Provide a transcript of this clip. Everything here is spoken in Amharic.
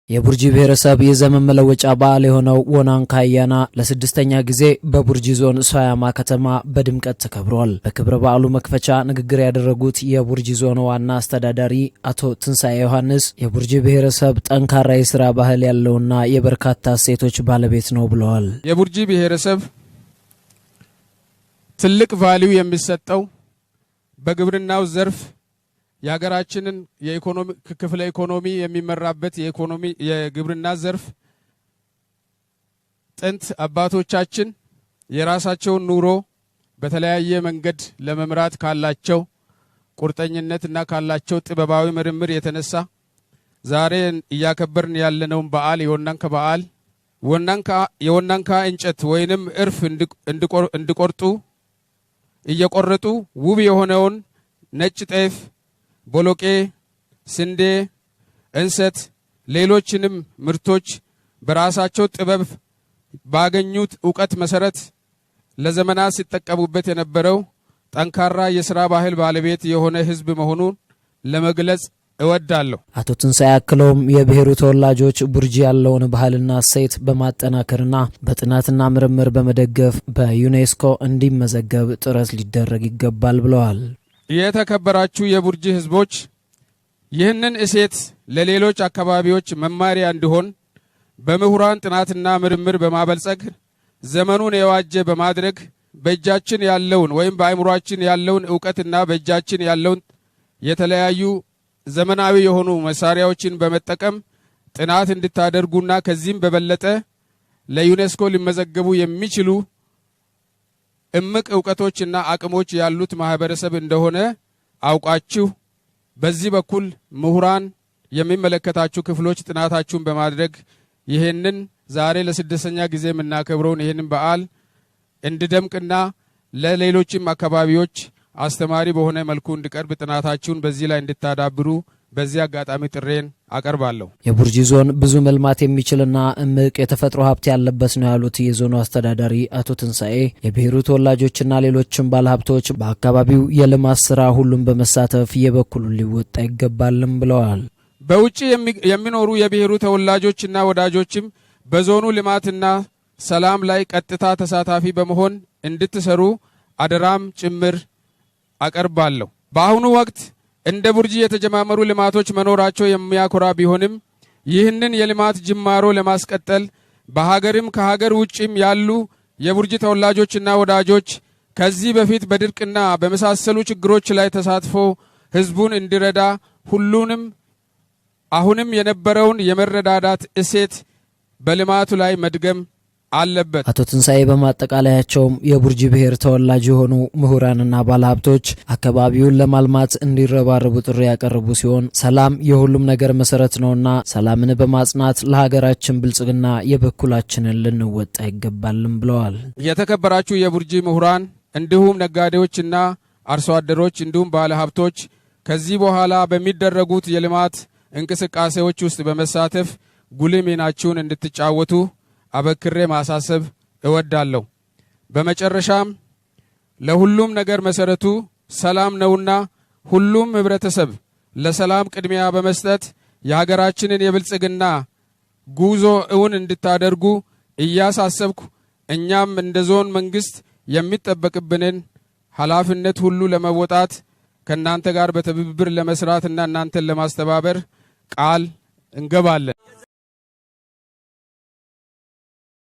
የቡርጂ ብሔረሰብ የዘመን መለወጫ በዓል የሆነው ወናንካ አያና ለስድስተኛ ጊዜ በቡርጂ ዞን ሶያማ ከተማ በድምቀት ተከብሯል። በክብረ በዓሉ መክፈቻ ንግግር ያደረጉት የቡርጂ ዞን ዋና አስተዳዳሪ አቶ ትንሳኤ ዮሐንስ የቡርጂ ብሔረሰብ ጠንካራ የሥራ ባህል ያለውና የበርካታ እሴቶች ባለቤት ነው ብለዋል። የቡርጂ ብሔረሰብ ትልቅ ቫልዩ የሚሰጠው በግብርናው ዘርፍ የሀገራችንን የኢኮኖሚ ክፍለ ኢኮኖሚ የሚመራበት የግብርና ዘርፍ ጥንት አባቶቻችን የራሳቸውን ኑሮ በተለያየ መንገድ ለመምራት ካላቸው ቁርጠኝነትና ካላቸው ጥበባዊ ምርምር የተነሳ ዛሬ እያከበርን ያለነውን በዓል የወናንካ በዓል የወናንካ እንጨት ወይንም እርፍ እንዲቆርጡ እየቆረጡ ውብ የሆነውን ነጭ ጤፍ ቦሎቄ፣ ስንዴ፣ እንሰት ሌሎችንም ምርቶች በራሳቸው ጥበብ ባገኙት ዕውቀት መሰረት ለዘመናት ሲጠቀሙበት የነበረው ጠንካራ የሥራ ባህል ባለቤት የሆነ ሕዝብ መሆኑን ለመግለጽ እወዳለሁ። አቶ ትንሳኤ አክለውም የብሔሩ ተወላጆች ቡርጂ ያለውን ባህልና እሴት በማጠናከርና በጥናትና ምርምር በመደገፍ በዩኔስኮ እንዲመዘገብ ጥረት ሊደረግ ይገባል ብለዋል። የተከበራችሁ የቡርጂ ህዝቦች ይህንን እሴት ለሌሎች አካባቢዎች መማሪያ እንዲሆን በምሁራን ጥናትና ምርምር በማበልጸግ ዘመኑን የዋጀ በማድረግ በእጃችን ያለውን ወይም በአእምሯችን ያለውን ዕውቀትና በእጃችን ያለውን የተለያዩ ዘመናዊ የሆኑ መሳሪያዎችን በመጠቀም ጥናት እንድታደርጉና ከዚህም በበለጠ ለዩኔስኮ ሊመዘገቡ የሚችሉ እምቅ ዕውቀቶችና አቅሞች ያሉት ማህበረሰብ እንደሆነ አውቃችሁ በዚህ በኩል ምሁራን የሚመለከታችሁ ክፍሎች ጥናታችሁን በማድረግ ይሄንን ዛሬ ለስድስተኛ ጊዜ የምናከብረውን ይሄንን በዓል እንዲደምቅና ለሌሎችም አካባቢዎች አስተማሪ በሆነ መልኩ እንዲቀርብ ጥናታችሁን በዚህ ላይ እንድታዳብሩ በዚህ አጋጣሚ ጥሬን አቀርባለሁ። የቡርጂ ዞን ብዙ መልማት የሚችልና እምቅ የተፈጥሮ ሀብት ያለበት ነው ያሉት የዞኑ አስተዳዳሪ አቶ ትንሳኤ የብሔሩ ተወላጆችና ሌሎችም ባለሀብቶች በአካባቢው የልማት ስራ ሁሉም በመሳተፍ የበኩሉን ሊወጣ ይገባልም ብለዋል። በውጭ የሚኖሩ የብሔሩ ተወላጆችና ወዳጆችም በዞኑ ልማትና ሰላም ላይ ቀጥታ ተሳታፊ በመሆን እንድትሰሩ አደራም ጭምር አቀርባለሁ። በአሁኑ ወቅት እንደ ቡርጂ የተጀማመሩ ልማቶች መኖራቸው የሚያኮራ ቢሆንም ይህንን የልማት ጅማሮ ለማስቀጠል በሀገርም ከሀገር ውጭም ያሉ የቡርጂ ተወላጆችና ወዳጆች ከዚህ በፊት በድርቅና በመሳሰሉ ችግሮች ላይ ተሳትፎ ህዝቡን እንዲረዳ ሁሉንም አሁንም የነበረውን የመረዳዳት እሴት በልማቱ ላይ መድገም አለበት። አቶ ትንሳኤ በማጠቃለያቸውም የቡርጂ ብሔር ተወላጅ የሆኑ ምሁራንና ባለሀብቶች አካባቢውን ለማልማት እንዲረባረቡ ጥሪ ያቀረቡ ሲሆን ሰላም የሁሉም ነገር መሰረት ነውና ሰላምን በማጽናት ለሀገራችን ብልጽግና የበኩላችንን ልንወጣ ይገባልም ብለዋል። የተከበራችሁ የቡርጂ ምሁራን እንዲሁም ነጋዴዎችና አርሶ አደሮች እንዲሁም ባለሀብቶች ከዚህ በኋላ በሚደረጉት የልማት እንቅስቃሴዎች ውስጥ በመሳተፍ ጉልህ ሚናችሁን እንድትጫወቱ አበክሬ ማሳሰብ እወዳለሁ። በመጨረሻም ለሁሉም ነገር መሰረቱ ሰላም ነውና ሁሉም ህብረተሰብ ለሰላም ቅድሚያ በመስጠት የሀገራችንን የብልጽግና ጉዞ እውን እንድታደርጉ እያሳሰብኩ እኛም እንደ ዞን መንግስት የሚጠበቅብንን ኃላፊነት ሁሉ ለመወጣት ከእናንተ ጋር በትብብር ለመስራትና እናንተን ለማስተባበር ቃል እንገባለን።